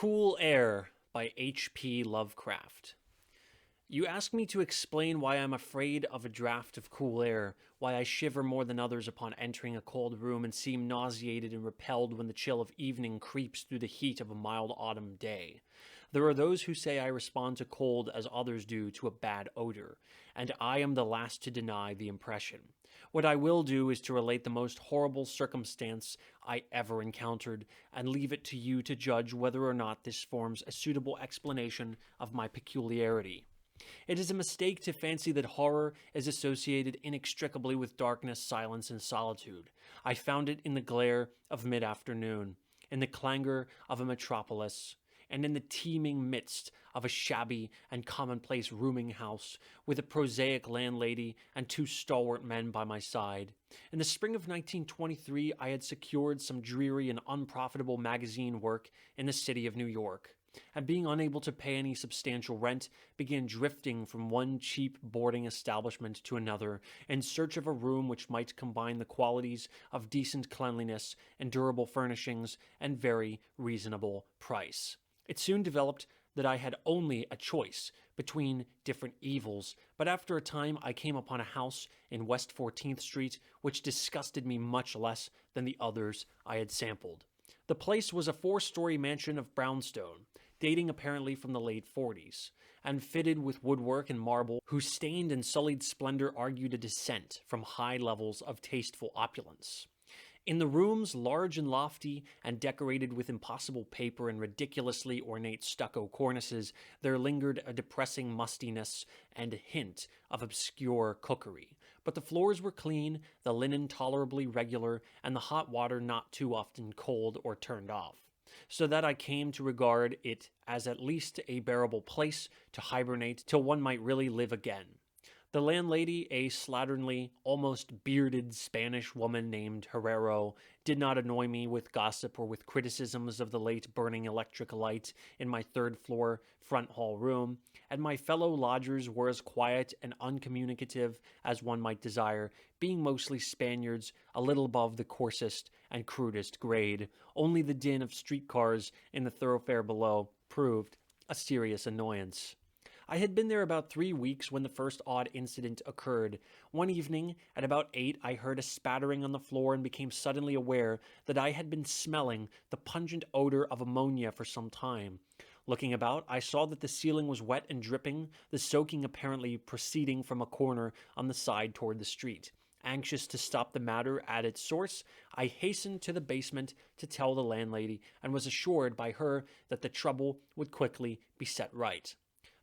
Cool Air by H.P. Lovecraft. You ask me to explain why I'm afraid of a draft of cool air, why I shiver more than others upon entering a cold room and seem nauseated and repelled when the chill of evening creeps through the heat of a mild autumn day. There are those who say I respond to cold as others do to a bad odor, and I am the last to deny the impression. What I will do is to relate the most horrible circumstance I ever encountered, and leave it to you to judge whether or not this forms a suitable explanation of my peculiarity. It is a mistake to fancy that horror is associated inextricably with darkness, silence, and solitude. I found it in the glare of mid-afternoon, in the clangor of a metropolis, and in the teeming midst of a shabby and commonplace rooming house with a prosaic landlady and two stalwart men by my side. In the spring of 1923, I had secured some dreary and unprofitable magazine work in the city of New York, and being unable to pay any substantial rent, began drifting from one cheap boarding establishment to another in search of a room which might combine the qualities of decent cleanliness and durable furnishings and very reasonable price. It soon developed that I had only a choice between different evils, but after a time I came upon a house in West 14th Street which disgusted me much less than the others I had sampled. The place was a 4-story mansion of brownstone, dating apparently from the late 40s, and fitted with woodwork and marble whose stained and sullied splendor argued a descent from high levels of tasteful opulence. In the rooms, large and lofty, and decorated with impossible paper and ridiculously ornate stucco cornices, there lingered a depressing mustiness and a hint of obscure cookery. But the floors were clean, the linen tolerably regular, and the hot water not too often cold or turned off, so that I came to regard it as at least a bearable place to hibernate till one might really live again. The landlady, a slatternly, almost bearded Spanish woman named Herrero, did not annoy me with gossip or with criticisms of the late burning electric light in my third-floor front hall room, and my fellow lodgers were as quiet and uncommunicative as one might desire, being mostly Spaniards a little above the coarsest and crudest grade. Only the din of streetcars in the thoroughfare below proved a serious annoyance. I had been there about 3 weeks when the first odd incident occurred. One evening, at about 8, I heard a spattering on the floor and became suddenly aware that I had been smelling the pungent odor of ammonia for some time. Looking about, I saw that the ceiling was wet and dripping, the soaking apparently proceeding from a corner on the side toward the street. Anxious to stop the matter at its source, I hastened to the basement to tell the landlady, and was assured by her that the trouble would quickly be set right.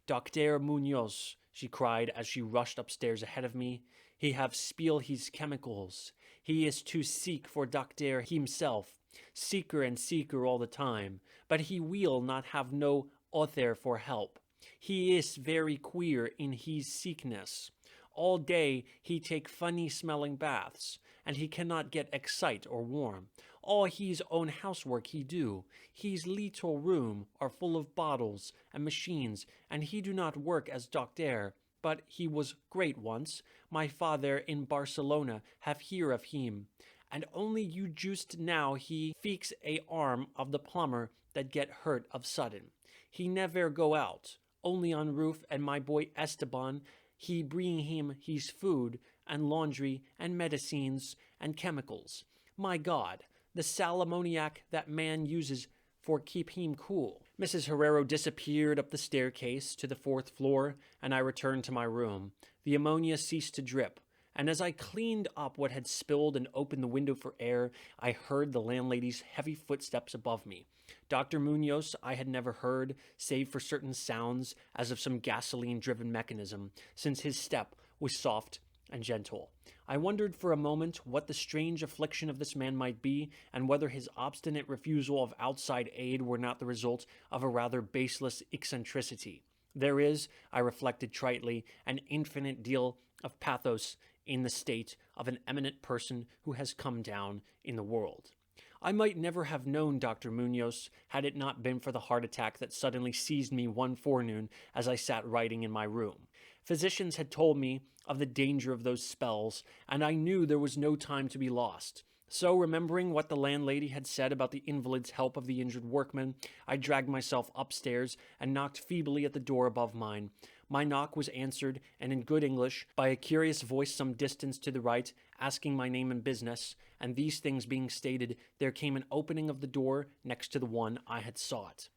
"Doctor Munoz," she cried as she rushed upstairs ahead of me, "he have spill his chemicals. He is too seek for doctor himself, seeker and seeker all the time, but he will not have no other for help. He is very queer in his sickness. All day he take funny-smelling baths, and he cannot get excite or warm. All his own housework he do. His little room are full of bottles and machines, and he do not work as doctor, but he was great once. My father in Barcelona have hear of him, and only you just now he fix a arm of the plumber that get hurt of sudden. He never go out, only on roof, and my boy Esteban, he bring him his food and laundry and medicines and chemicals. My God, the sal ammoniac that man uses for keep him cool." Mrs. Herrero disappeared up the staircase to the 4th floor, and I returned to my room. The ammonia ceased to drip, and as I cleaned up what had spilled and opened the window for air, I heard the landlady's heavy footsteps above me. Dr. Munoz I had never heard, save for certain sounds as of some gasoline-driven mechanism, since his step was soft and gentle. I wondered for a moment what the strange affliction of this man might be, and whether his obstinate refusal of outside aid were not the result of a rather baseless eccentricity. There is, I reflected tritely, an infinite deal of pathos in the state of an eminent person who has come down in the world. I might never have known Dr. Munoz had it not been for the heart attack that suddenly seized me one forenoon as I sat writing in my room. Physicians had told me of the danger of those spells, and I knew there was no time to be lost. So, remembering what the landlady had said about the invalid's help of the injured workman, I dragged myself upstairs and knocked feebly at the door above mine. My knock was answered, and in good English, by a curious voice some distance to the right, asking my name and business, and these things being stated, there came an opening of the door next to the one I had sought.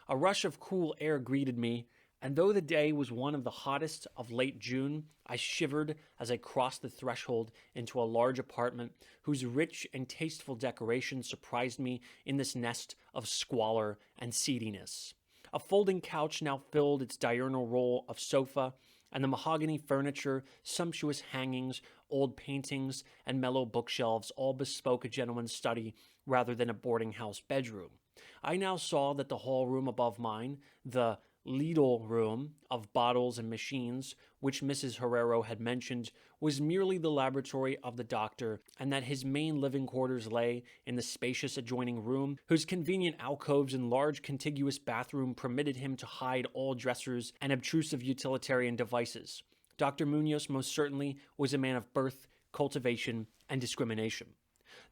A rush of cool air greeted me, and though the day was one of the hottest of late June, I shivered as I crossed the threshold into a large apartment whose rich and tasteful decoration surprised me in this nest of squalor and seediness. A folding couch now filled its diurnal role of sofa, and the mahogany furniture, sumptuous hangings, old paintings, and mellow bookshelves all bespoke a gentleman's study rather than a boarding house bedroom. I now saw that the hall room above mine, the Lidl room of bottles and machines, which Mrs. Herrero had mentioned, was merely the laboratory of the doctor, and that his main living quarters lay in the spacious adjoining room, whose convenient alcoves and large contiguous bathroom permitted him to hide all dressers and obtrusive utilitarian devices. Dr. Munoz most certainly was a man of birth, cultivation, and discrimination.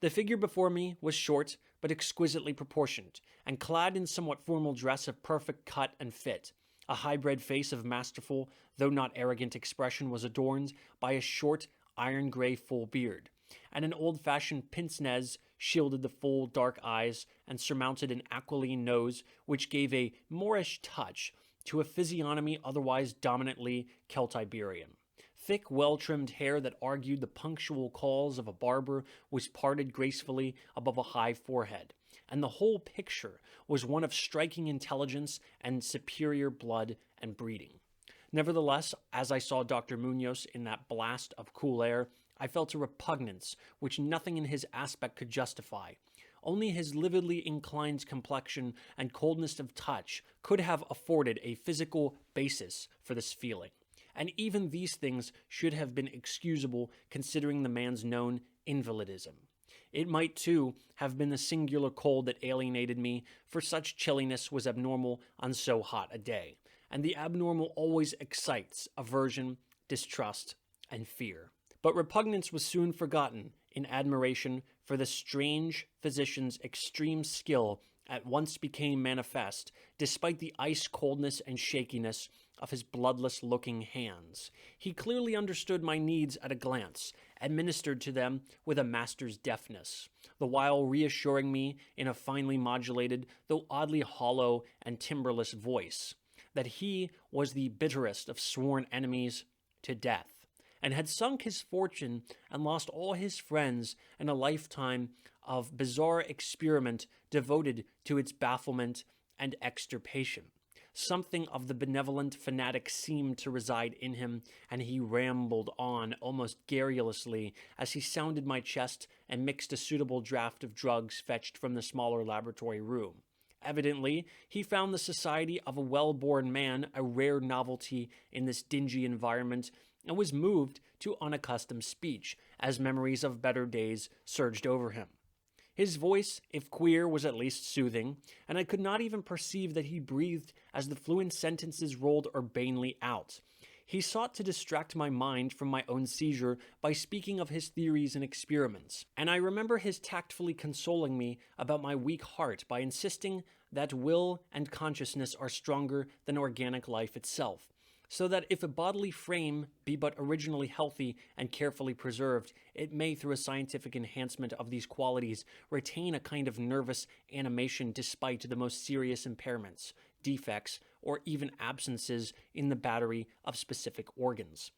The figure before me was short, but exquisitely proportioned, and clad in somewhat formal dress of perfect cut and fit. A high-bred face of masterful, though not arrogant expression was adorned by a short, iron-gray full beard, and an old-fashioned pince-nez shielded the full, dark eyes and surmounted an aquiline nose which gave a Moorish touch to a physiognomy otherwise dominantly Celtiberian. Thick, well-trimmed hair that argued the punctual calls of a barber was parted gracefully above a high forehead, and the whole picture was one of striking intelligence and superior blood and breeding. Nevertheless, as I saw Dr. Munoz in that blast of cool air, I felt a repugnance which nothing in his aspect could justify. Only his lividly inclined complexion and coldness of touch could have afforded a physical basis for this feeling. And even these things should have been excusable considering the man's known invalidism. It might, too, have been the singular cold that alienated me, for such chilliness was abnormal on so hot a day, and the abnormal always excites aversion, distrust, and fear. But repugnance was soon forgotten in admiration for the strange physician's extreme skill at once became manifest, despite the ice-coldness and shakiness of his bloodless-looking hands. He clearly understood my needs at a glance, administered to them with a master's deftness, the while reassuring me in a finely modulated, though oddly hollow and timbreless voice, that he was the bitterest of sworn enemies to death, and had sunk his fortune and lost all his friends in a lifetime of bizarre experiment devoted to its bafflement and extirpation. Something of the benevolent fanatic seemed to reside in him, and he rambled on almost garrulously as he sounded my chest and mixed a suitable draught of drugs fetched from the smaller laboratory room. Evidently, he found the society of a well-born man a rare novelty in this dingy environment, and was moved to unaccustomed speech as memories of better days surged over him. His voice, if queer, was at least soothing, and I could not even perceive that he breathed as the fluent sentences rolled urbanely out. He sought to distract my mind from my own seizure by speaking of his theories and experiments, and I remember his tactfully consoling me about my weak heart by insisting that will and consciousness are stronger than organic life itself, so that if a bodily frame be but originally healthy and carefully preserved, it may, through a scientific enhancement of these qualities, retain a kind of nervous animation despite the most serious impairments, defects, or even absences in the battery of specific organs.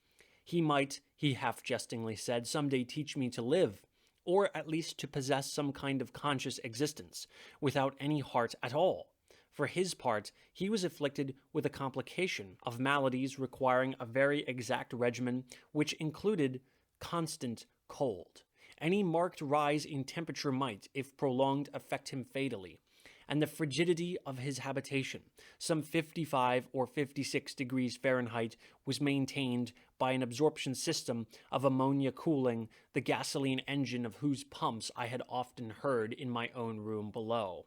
He might, he half-jestingly said, someday teach me to live, or at least to possess some kind of conscious existence, without any heart at all. For his part, he was afflicted with a complication of maladies requiring a very exact regimen, which included constant cold. Any marked rise in temperature might, if prolonged, affect him fatally, and the frigidity of his habitation, some 55 or 56 degrees Fahrenheit, was maintained by an absorption system of ammonia cooling, the gasoline engine of whose pumps I had often heard in my own room below.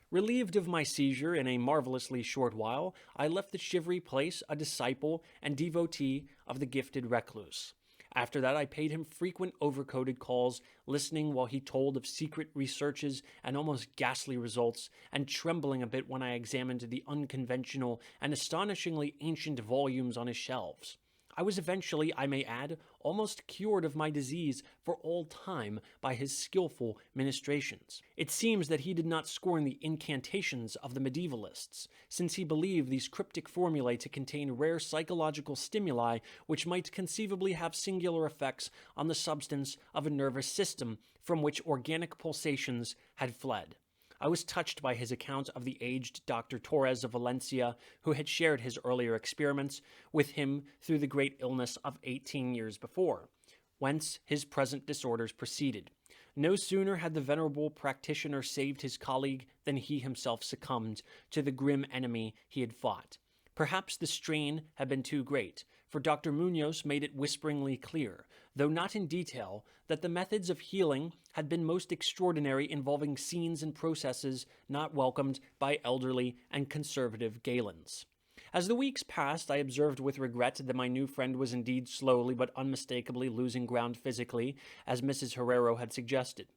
Relieved of my seizure in a marvelously short while, I left the shivery place a disciple and devotee of the gifted recluse. After that, I paid him frequent overcoded calls, listening while he told of secret researches and almost ghastly results, and trembling a bit when I examined the unconventional and astonishingly ancient volumes on his shelves. I was eventually, I may add, almost cured of my disease for all time by his skillful ministrations. It seems that he did not scorn the incantations of the medievalists, since he believed these cryptic formulae to contain rare psychological stimuli which might conceivably have singular effects on the substance of a nervous system from which organic pulsations had fled. I was touched by his account of the aged Dr. Torres of Valencia, who had shared his earlier experiments with him through the great illness of 18 years before, whence his present disorders proceeded. No sooner had the venerable practitioner saved his colleague than he himself succumbed to the grim enemy he had fought. Perhaps the strain had been too great, for Dr. Munoz made it whisperingly clear, though not in detail, that the methods of healing had been most extraordinary, involving scenes and processes not welcomed by elderly and conservative Galens. As the weeks passed, I observed with regret that my new friend was indeed slowly but unmistakably losing ground physically, as Mrs. Herrero had suggested.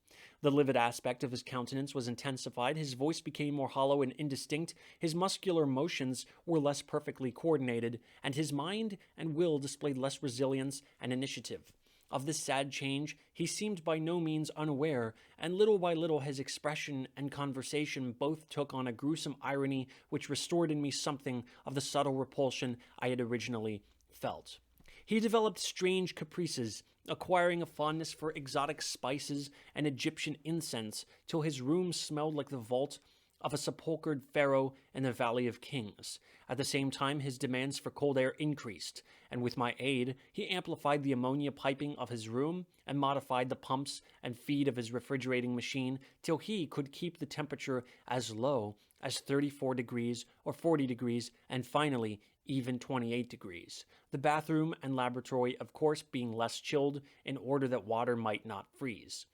The livid aspect of his countenance was intensified, his voice became more hollow and indistinct, his muscular motions were less perfectly coordinated, and his mind and will displayed less resilience and initiative. Of this sad change he seemed by no means unaware, and little by little his expression and conversation both took on a gruesome irony which restored in me something of the subtle repulsion I had originally felt. He developed strange caprices, acquiring a fondness for exotic spices and Egyptian incense, till his room smelled like the vault of a sepulchred pharaoh in the Valley of Kings. At the same time, his demands for cold air increased, and with my aid, he amplified the ammonia piping of his room and modified the pumps and feed of his refrigerating machine till he could keep the temperature as low as 34 degrees or 40 degrees, and finally, even 28 degrees. The bathroom and laboratory, of course, being less chilled in order that water might not freeze,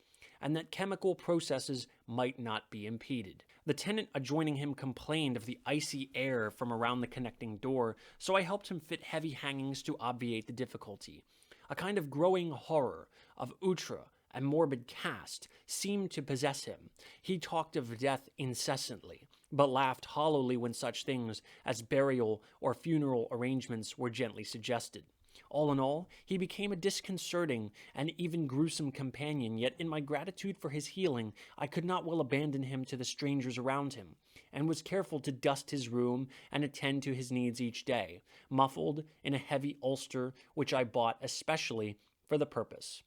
and that chemical processes might not be impeded. The tenant adjoining him complained of the icy air from around the connecting door, so I helped him fit heavy hangings to obviate the difficulty. A kind of growing horror of outre and morbid caste seemed to possess him. He talked of death incessantly, but laughed hollowly when such things as burial or funeral arrangements were gently suggested. All in all, he became a disconcerting and even gruesome companion, yet in my gratitude for his healing, I could not well abandon him to the strangers around him, and was careful to dust his room and attend to his needs each day, muffled in a heavy ulster which I bought especially for the purpose.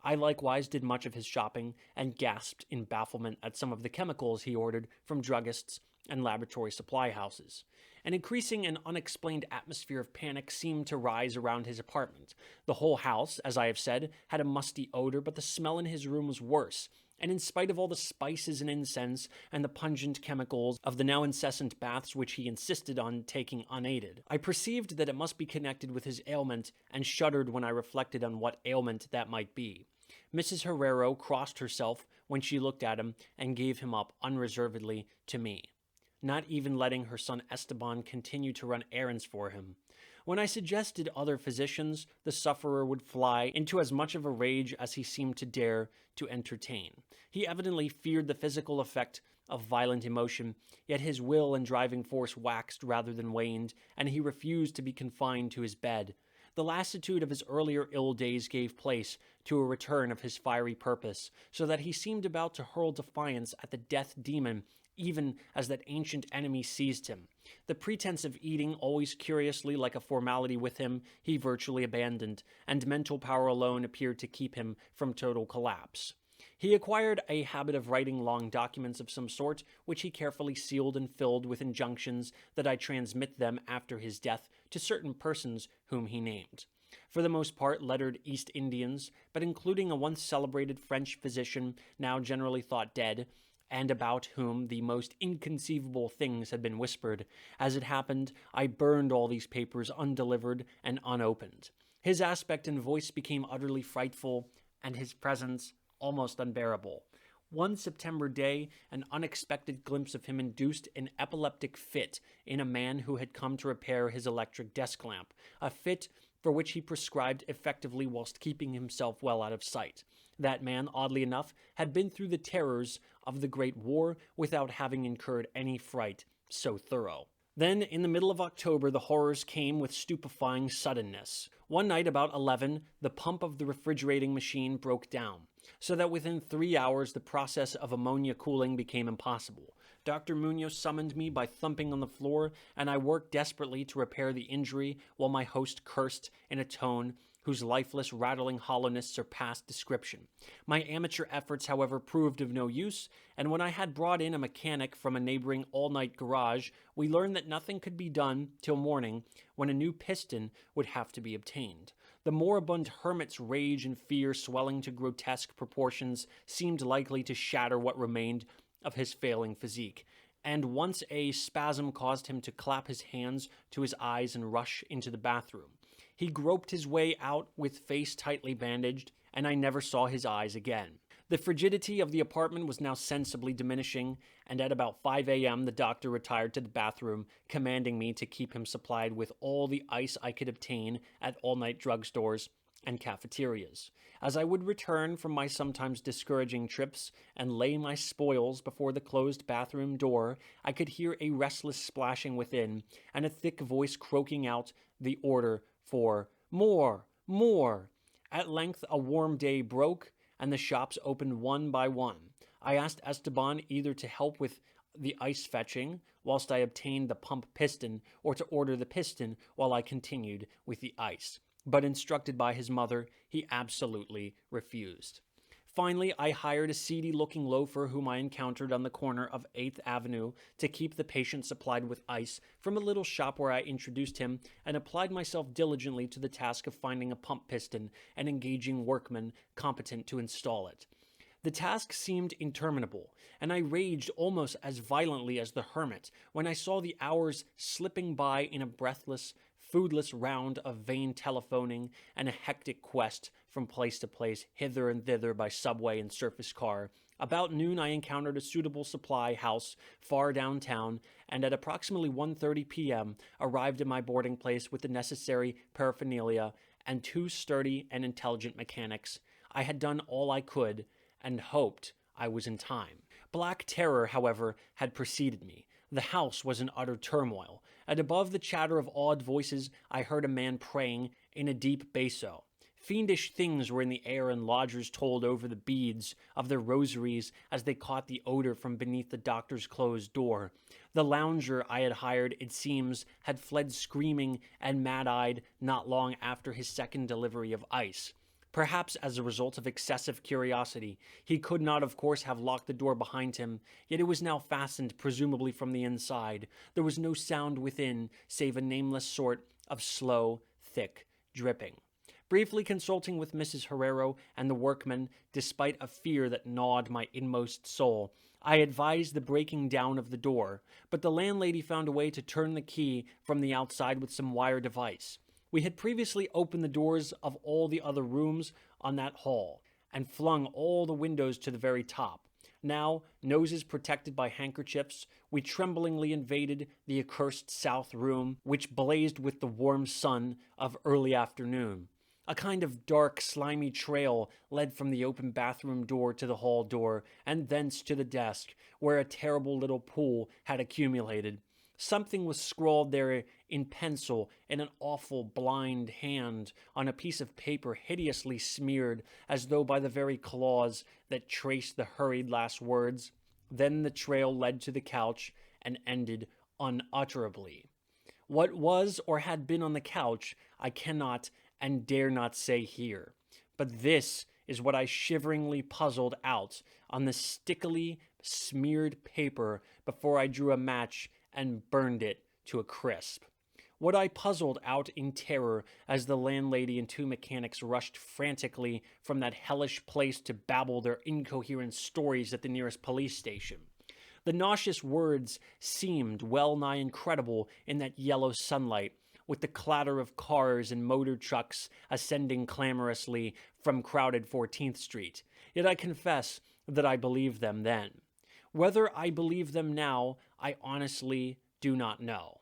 I likewise did much of his shopping, and gasped in bafflement at some of the chemicals he ordered from druggists and laboratory supply houses. An increasing and unexplained atmosphere of panic seemed to rise around his apartment. The whole house, as I have said, had a musty odor, but the smell in his room was worse, and in spite of all the spices and incense and the pungent chemicals of the now incessant baths which he insisted on taking unaided, I perceived that it must be connected with his ailment, and shuddered when I reflected on what ailment that might be. Mrs. Herrero crossed herself when she looked at him, and gave him up unreservedly to me, not even letting her son Esteban continue to run errands for him. When I suggested other physicians, the sufferer would fly into as much of a rage as he seemed to dare to entertain. He evidently feared the physical effect of violent emotion, yet his will and driving force waxed rather than waned, and he refused to be confined to his bed. The lassitude of his earlier ill days gave place to a return of his fiery purpose, so that he seemed about to hurl defiance at the death demon even as that ancient enemy seized him. The pretense of eating, always curiously like a formality with him, he virtually abandoned, and mental power alone appeared to keep him from total collapse. He acquired a habit of writing long documents of some sort, which he carefully sealed and filled with injunctions that I transmit them after his death to certain persons whom he named. For the most part lettered East Indians, but including a once celebrated French physician, now generally thought dead, and about whom the most inconceivable things had been whispered. As it happened, I burned all these papers undelivered and unopened. His aspect and voice became utterly frightful, and his presence almost unbearable. One September day, an unexpected glimpse of him induced an epileptic fit in a man who had come to repair his electric desk lamp, a fit for which he prescribed effectively whilst keeping himself well out of sight. That man, oddly enough, had been through the terrors of the Great War without having incurred any fright so thorough. Then, in the middle of October, the horrors came with stupefying suddenness. One night about 11, the pump of the refrigerating machine broke down, so that within 3 hours the process of ammonia cooling became impossible. Dr. Munoz summoned me by thumping on the floor, and I worked desperately to repair the injury while my host cursed in a tone whose lifeless, rattling hollowness surpassed description. My amateur efforts, however, proved of no use, and when I had brought in a mechanic from a neighboring all-night garage, we learned that nothing could be done till morning, when a new piston would have to be obtained. The moribund hermit's rage and fear, swelling to grotesque proportions, seemed likely to shatter what remained of his failing physique, and once a spasm caused him to clap his hands to his eyes and rush into the bathroom. He groped his way out with face tightly bandaged, and I never saw his eyes again. The frigidity of the apartment was now sensibly diminishing, and at about 5 a.m. the doctor retired to the bathroom, commanding me to keep him supplied with all the ice I could obtain at all-night drugstores and cafeterias. As I would return from my sometimes discouraging trips and lay my spoils before the closed bathroom door, I could hear a restless splashing within, and a thick voice croaking out the order for more, more. At length a warm day broke, and the shops opened one by one. I asked Esteban either to help with the ice fetching whilst I obtained the pump piston, or to order the piston while I continued with the ice. But instructed by his mother, he absolutely refused. Finally, I hired a seedy-looking loafer whom I encountered on the corner of 8th Avenue to keep the patient supplied with ice from a little shop where I introduced him, and applied myself diligently to the task of finding a pump piston and engaging workmen competent to install it. The task seemed interminable, and I raged almost as violently as the hermit when I saw the hours slipping by in a breathless, foodless round of vain telephoning and a hectic quest from place to place, hither and thither by subway and surface car. About noon I encountered a suitable supply house far downtown, and at approximately 1:30 p.m. arrived at my boarding place with the necessary paraphernalia and 2 sturdy and intelligent mechanics. I had done all I could, and hoped I was in time. Black terror, however, had preceded me. The house was in utter turmoil, and above the chatter of awed voices I heard a man praying in a deep basso. Fiendish things were in the air, and lodgers told over the beads of their rosaries as they caught the odor from beneath the doctor's closed door. The lounger I had hired, it seems, had fled screaming and mad-eyed not long after his second delivery of ice. Perhaps as a result of excessive curiosity, he could not, of course, have locked the door behind him, yet it was now fastened, presumably from the inside. There was no sound within, save a nameless sort of slow, thick dripping. Briefly consulting with Mrs. Herrero and the workmen, despite a fear that gnawed my inmost soul, I advised the breaking down of the door, but the landlady found a way to turn the key from the outside with some wire device. We had previously opened the doors of all the other rooms on that hall, and flung all the windows to the very top. Now, noses protected by handkerchiefs, we tremblingly invaded the accursed south room, which blazed with the warm sun of early afternoon. A kind of dark, slimy trail led from the open bathroom door to the hall door, and thence to the desk, where a terrible little pool had accumulated. Something was scrawled there in pencil in an awful blind hand on a piece of paper hideously smeared, as though by the very claws that traced the hurried last words. Then the trail led to the couch and ended unutterably. What was or had been on the couch I cannot and dare not say here, but this is what I shiveringly puzzled out on the stickily smeared paper before I drew a match and burned it to a crisp. What I puzzled out in terror as the landlady and 2 mechanics rushed frantically from that hellish place to babble their incoherent stories at the nearest police station. The nauseous words seemed well nigh incredible in that yellow sunlight, with the clatter of cars and motor trucks ascending clamorously from crowded 14th Street. Yet I confess that I believed them then. Whether I believe them now, I honestly do not know.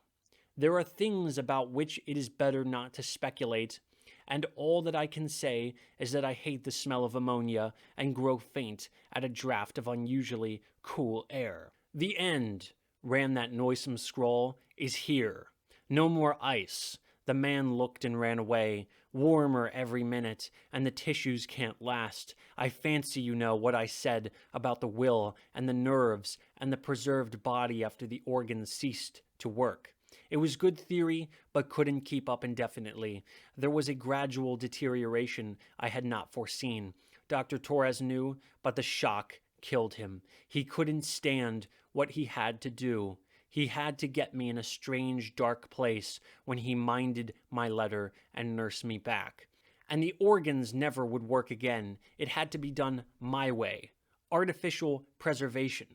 There are things about which it is better not to speculate, and all that I can say is that I hate the smell of ammonia and grow faint at a draft of unusually cool air. The end, ran that noisome scrawl, is here. No more ice. The man looked and ran away, warmer every minute, and the tissues can't last. I fancy you know what I said about the will and the nerves and the preserved body after the organs ceased to work. It was good theory, but couldn't keep up indefinitely. There was a gradual deterioration I had not foreseen. Dr. Torres knew, but the shock killed him. He couldn't stand what he had to do. He had to get me in a strange, dark place when he minded my letter and nursed me back. And the organs never would work again. It had to be done my way. Artificial preservation.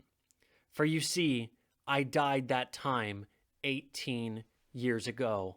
For you see, I died that time 18 years ago.